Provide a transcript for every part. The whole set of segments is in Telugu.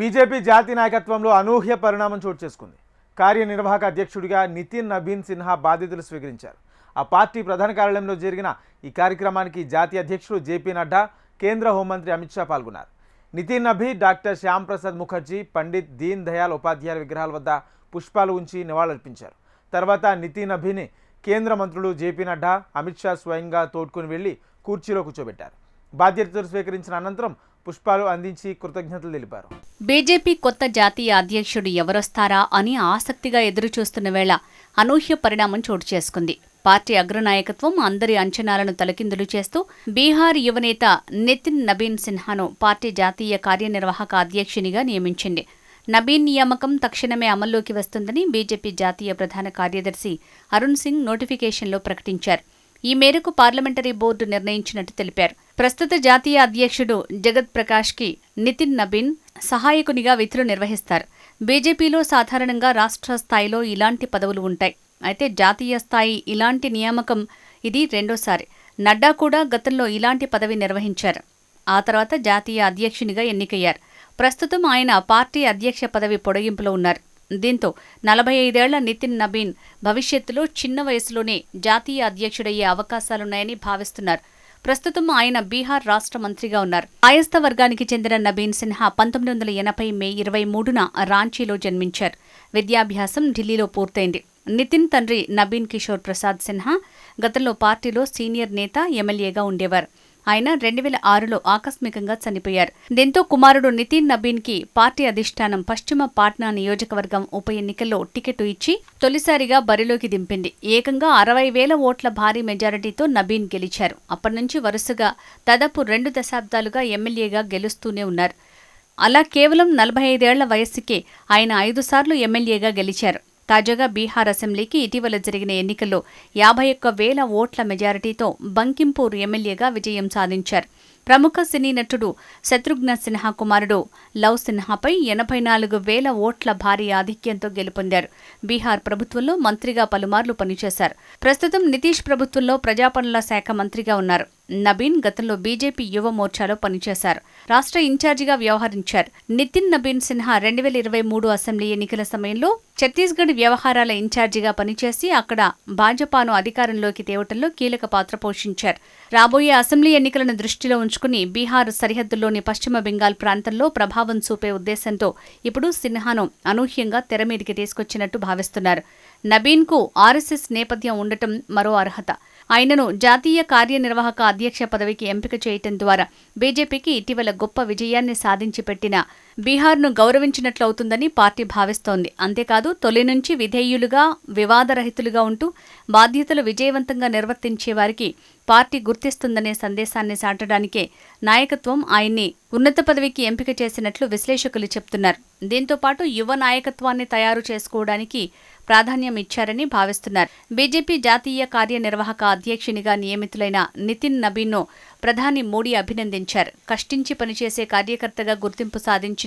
బీజేపీ జాతీయ నాయకత్వంలో అనూహ్య పరిణామం చోటు చేసుకుంది. కార్యనిర్వాహక అధ్యక్షుడిగా నితిన్ నబీన్ సిన్హా బాధ్యతలు స్వీకరించారు. ఆ పార్టీ ప్రధాన కార్యాలయంలో జరిగిన ఈ కార్యక్రమానికి జాతీయ అధ్యక్షుడు జేపీ నడ్డా, కేంద్ర హోంమంత్రి అమిత్ షా పాల్గొన్నారు. నితిన్ నబీ డాక్టర్ శ్యామ్ ప్రసాద్ ముఖర్జీ, పండిత్ దీన్ దయాళ్ ఉపాధ్యాయ విగ్రహాల వద్ద పుష్పాలు ఉంచి నివాళులర్పించారు. తర్వాత నితిన్ నబీని కేంద్ర మంత్రులు జేపీ నడ్డా, అమిత్ షా స్వయంగా తోడ్కొని వెళ్లి కుర్చీలో కూర్చోబెట్టారు. బాధ్యతలు స్వీకరించిన అనంతరం పుష్పాలు అందించి కృతజ్ఞతలు తెలిపారు. బీజేపీ కొత్త జాతీయ అధ్యక్షుడు ఎవరొస్తారా అని ఆసక్తిగా ఎదురుచూస్తున్న వేళ అనూహ్య పరిణామం చోటు చేసుకుంది. పార్టీ అగ్రనాయకత్వం అందరి అంచనాలను తలకిందులు చేస్తూ బీహార్ యువనేత నితిన్ నబీన్ సిన్హాను పార్టీ జాతీయ కార్యనిర్వాహక అధ్యక్షునిగా నియమించింది. నబీన్ నియామకం తక్షణమే అమల్లోకి వస్తుందని బీజేపీ జాతీయ ప్రధాన కార్యదర్శి అరుణ్ సింగ్ నోటిఫికేషన్లో ప్రకటించారు. ఈ మేరకు పార్లమెంటరీ బోర్డు నిర్ణయించినట్టు తెలిపారు. ప్రస్తుత జాతీయ అధ్యక్షుడు జగత్ ప్రకాష్కి నితిన్ నబీన్ సహాయకునిగా విధులు నిర్వహిస్తారు. బీజేపీలో సాధారణంగా రాష్ట్ర స్థాయిలో ఇలాంటి పదవులు ఉంటాయి. అయితే జాతీయ స్థాయి ఇలాంటి నియామకం ఇది రెండోసారి. నడ్డా కూడా గతంలో ఇలాంటి పదవి నిర్వహించారు. ఆ తర్వాత జాతీయ అధ్యక్షునిగా ఎన్నికయ్యారు. ప్రస్తుతం ఆయన పార్టీ అధ్యక్ష పదవి పొడిగింపులో ఉన్నారు. దీంతో 45 ఏళ్ల నితిన్ నబీన్ భవిష్యత్తులో చిన్న వయసులోనే జాతీయ అధ్యక్షుడయ్యే అవకాశాలున్నాయని భావిస్తున్నారు. ప్రస్తుతం ఆయన బీహార్ రాష్ట్ర మంత్రిగా ఉన్నారు. ఆయస్త వర్గానికి చెందిన నబీన్ సిన్హా 1980 మే 23న రాంచీలో జన్మించారు. విద్యాభ్యాసం ఢిల్లీలో పూర్తయింది. నితిన్ తండ్రి నబీన్ కిషోర్ ప్రసాద్ సిన్హా గతంలో పార్టీలో సీనియర్ నేత, ఎమ్మెల్యేగా ఉండేవారు. ఆయన 2006లో ఆకస్మికంగా చనిపోయారు. దీంతో కుమారుడు నితిన్ నబీన్కి పార్టీ అధిష్టానం పశ్చిమ పాట్నా నియోజకవర్గం ఉప ఎన్నికల్లో టికెట్ ఇచ్చి తొలిసారిగా బరిలోకి దింపింది. ఏకంగా 60,000 ఓట్ల భారీ మెజారిటీతో నబీన్ గెలిచారు. అప్పటినుంచి వరుసగా దాదాపు 2 దశాబ్దాలుగా ఎమ్మెల్యేగా గెలుస్తూనే ఉన్నారు. అలా కేవలం 45 ఏళ్ల వయస్సుకే ఆయన 5 సార్లు ఎమ్మెల్యేగా గెలిచారు. తాజాగా బీహార్ అసెంబ్లీకి ఇటీవల జరిగిన ఎన్నికల్లో 51,000 ఓట్ల మెజారిటీతో బంకింపూర్ ఎమ్మెల్యేగా విజయం సాధించారు. ప్రముఖ సినీ నటుడు శత్రుఘ్న సిన్హా కుమారుడు లవ్ సిన్హాపై 84,000 ఓట్ల భారీ ఆధిక్యంతో గెలుపొందారు. బీహార్ ప్రభుత్వంలో మంత్రిగా పలుమార్లు పనిచేశారు. ప్రస్తుతం నితీష్ ప్రభుత్వంలో ప్రజాపనుల శాఖ మంత్రిగా ఉన్నారు. నబీన్ గతంలో బీజేపీ యువ మోర్చాలో పనిచేశారు. రాష్ట్ర ఇన్ఛార్జిగా వ్యవహరించారు. నితిన్ నబీన్ సిన్హా 2023 అసెంబ్లీ ఎన్నికల సమయంలో ఛత్తీస్గఢ్ వ్యవహారాల ఇన్ఛార్జిగా పనిచేసి అక్కడ భాజపాను అధికారంలోకి తేవటంలో కీలక పాత్ర పోషించారు. రాబోయే అసెంబ్లీ ఎన్నికలను దృష్టిలో ఉంచుకుని బీహార్ సరిహద్దుల్లోని పశ్చిమ బెంగాల్ ప్రాంతంలో ప్రభావం చూపే ఉద్దేశంతో ఇప్పుడు సిన్హాను అనూహ్యంగా తెరమీదికి తీసుకొచ్చినట్టు భావిస్తున్నారు. నబీన్కు ఆర్ఎస్ఎస్ నేపథ్యం ఉండటం మరో అర్హత. ఆయనను జాతీయ కార్యనిర్వాహక అధ్యక్ష పదవికి ఎంపిక చేయటం ద్వారా బీజేపీకి ఇటీవల గొప్ప విజయాన్ని సాధించి పెట్టిన బీహార్ను గౌరవించినట్లవుతుందని పార్టీ భావిస్తోంది. అంతేకాదు తొలి నుంచి విధేయులుగా, వివాదరహితులుగా ఉంటూ బాధ్యతలు విజయవంతంగా నిర్వర్తించే వారికి పార్టీ గుర్తిస్తుందనే సందేశాన్ని చాటడానికే నాయకత్వం ఆయన్ని ఉన్నత పదవికి ఎంపిక చేసినట్లు విశ్లేషకులు చెప్తున్నారు. దీంతో పాటు యువ నాయకత్వాన్ని తయారు చేసుకోవడానికి ప్రాధాన్యం ఇచ్చారని భావిస్తున్నారు. బీజేపీ జాతీయ కార్యనిర్వాహక అధ్యక్షునిగా నియమితులైన నితిన్ నబీన్ను ప్రధాని మోడీ అభినందించారు. కష్టించి పనిచేసే కార్యకర్తగా గుర్తింపు సాధించిన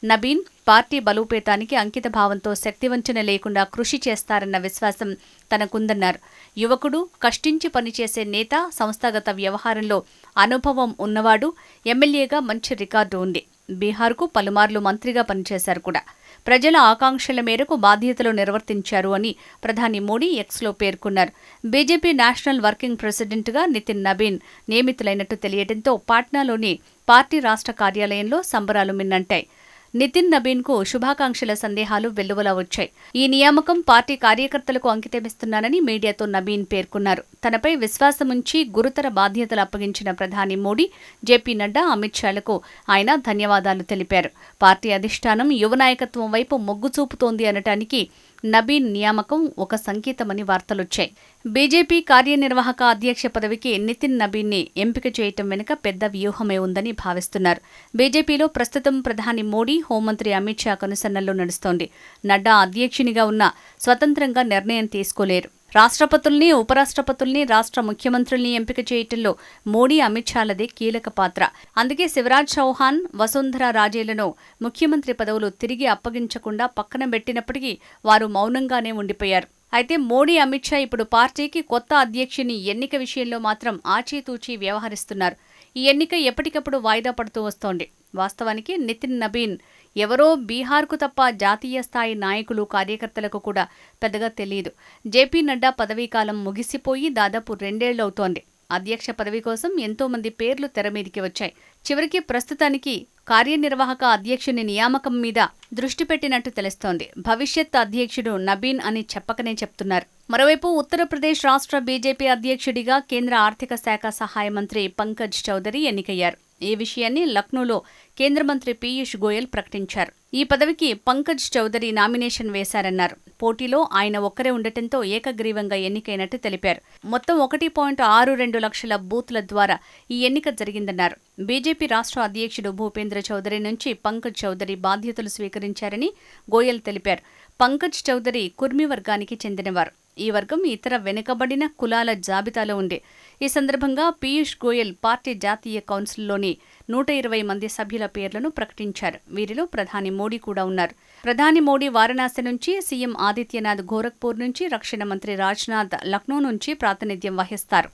నబీన్ పార్టీ బలోపేతానికి అంకిత భావంతో శక్తివంచన లేకుండా కృషి చేస్తారన్న విశ్వాసం తనకుందన్నారు. యువకుడు, కష్టించి పనిచేసే నేత, సంస్థాగత వ్యవహారంలో అనుభవం ఉన్నవాడు, ఎమ్మెల్యేగా మంచి రికార్డు ఉంది. బీహార్కు పలుమార్లు మంత్రిగా పనిచేశారు కూడా. ప్రజల ఆకాంక్షల మేరకు బాధ్యతలు నిర్వర్తించారు అని ప్రధాని మోడీ ఎక్స్లో పేర్కొన్నారు. బీజేపీ నేషనల్ వర్కింగ్ ప్రెసిడెంట్గా నితిన్ నబీన్ నియమితులైనట్టు తెలియడంతో పాట్నాలోని పార్టీ రాష్ట్ర కార్యాలయంలో సంబరాలు మిన్నంటాయి. నితిన్ నబీన్కు శుభాకాంక్షల సందేహాలు వెల్లువలా వచ్చాయి. ఈ నియామకం పార్టీ కార్యకర్తలకు అంకితమిస్తున్నానని మీడియాతో నబీన్ పేర్కొన్నారు. తనపై విశ్వాసముంచి గురుతర బాధ్యతలు అప్పగించిన ప్రధాని మోడీ, జేపీ నడ్డా, అమిత్ షాలకు ఆయన ధన్యవాదాలు తెలిపారు. పార్టీ అధిష్టానం యువ నాయకత్వం వైపు మొగ్గు చూపుతోంది అనటానికి నబీన్ నియామకం ఒక సంకేతమని వార్తలొచ్చాయి. బీజేపీ కార్యనిర్వాహక అధ్యక్ష పదవికి నితిన్ నబీన్ని ఎంపిక చేయటం వెనుక పెద్ద వ్యూహమే ఉందని భావిస్తున్నారు. బీజేపీలో ప్రస్తుతం ప్రధాని మోడీ, హోంమంత్రి అమిత్ షా కనుసన్నల్లో నడుస్తోంది. నడ్డా అధ్యక్షునిగా ఉన్న స్వతంత్రంగా నిర్ణయం తీసుకోలేరు. రాష్ట్రపతుల్ని, ఉపరాష్ట్రపతుల్ని, రాష్ట్ర ముఖ్యమంత్రుల్ని ఎంపిక చేయటంలో మోడీ, అమిత్ షాలదే కీలక పాత్ర. అందుకే శివరాజ్ చౌహాన్, వసుంధరా రాజేలను ముఖ్యమంత్రి పదవులు తిరిగి అప్పగించకుండా పక్కన పెట్టినప్పటికీ వారు మౌనంగానే ఉండిపోయారు. అయితే మోడీ, అమిత్ షా ఇప్పుడు పార్టీకి కొత్త అధ్యక్షుని ఎన్నిక విషయంలో మాత్రం ఆచితూచి వ్యవహరిస్తున్నారు. ఈ ఎన్నిక ఎప్పటికప్పుడు వాయిదా పడుతూ వస్తోంది. వాస్తవానికి నితిన్ నబీన్ ఎవరో బీహార్కు తప్ప జాతీయ స్థాయి నాయకులు కార్యకర్తలకు కూడా పెద్దగా తెలియదు. జేపీ నడ్డా పదవీకాలం ముగిసిపోయి దాదాపు 2 ఏళ్లవుతోంది. అధ్యక్ష పదవి కోసం ఎంతో మంది పేర్లు తెరమీదికి వచ్చాయి. చివరికి ప్రస్తుతానికి కార్యనిర్వాహక అధ్యక్షుని నియామకం మీద దృష్టి పెట్టినట్టు తెలుస్తోంది. భవిష్యత్ అధ్యక్షుడు నబీన్ అని చెప్పకనే చెప్తున్నారు. మరోవైపు ఉత్తరప్రదేశ్ రాష్ట్ర బీజేపీ అధ్యక్షుడిగా కేంద్ర ఆర్థిక శాఖ సహాయ మంత్రి పంకజ్ చౌదరి ఎన్నికయ్యారు. ఈ విషయాన్ని లక్నోలో కేంద్ర మంత్రి పీయూష్ గోయల్ ప్రకటించారు. ఈ పదవికి పంకజ్ చౌదరి నామినేషన్ వేశారన్నారు. పోటీలో ఆయన ఒక్కరే ఉండటంతో ఏకగ్రీవంగా ఎన్నికైనట్టు తెలిపారు. మొత్తం 1.62 లక్షల బూత్ల ద్వారా ఈ ఎన్నిక జరిగిందన్నారు. బీజేపీ రాష్ట్ర అధ్యక్షుడు భూపేంద్ర చౌదరి నుంచి పంకజ్ చౌదరి బాధ్యతలు స్వీకరించారని గోయల్ తెలిపారు. పంకజ్ చౌదరి కుర్మి వర్గానికి చెందినవారు. ఈ వర్గం ఇతర వెనుకబడిన కులాల జాబితాలో ఉంది. ఈ సందర్భంగా పీయూష్ గోయల్ పార్టీ జాతీయ కౌన్సిల్లోని 120 మంది సభ్యుల పేర్లను ప్రకటించారు. వీరిలో ప్రధాని మోడీ కూడా ఉన్నారు. ప్రధాని మోడీ వారణాసి నుంచి, సీఎం ఆదిత్యనాథ్ గోరఖ్పూర్ నుంచి, రక్షణ మంత్రి రాజ్నాథ్ లక్నో నుంచి ప్రాతినిధ్యం వహిస్తారు.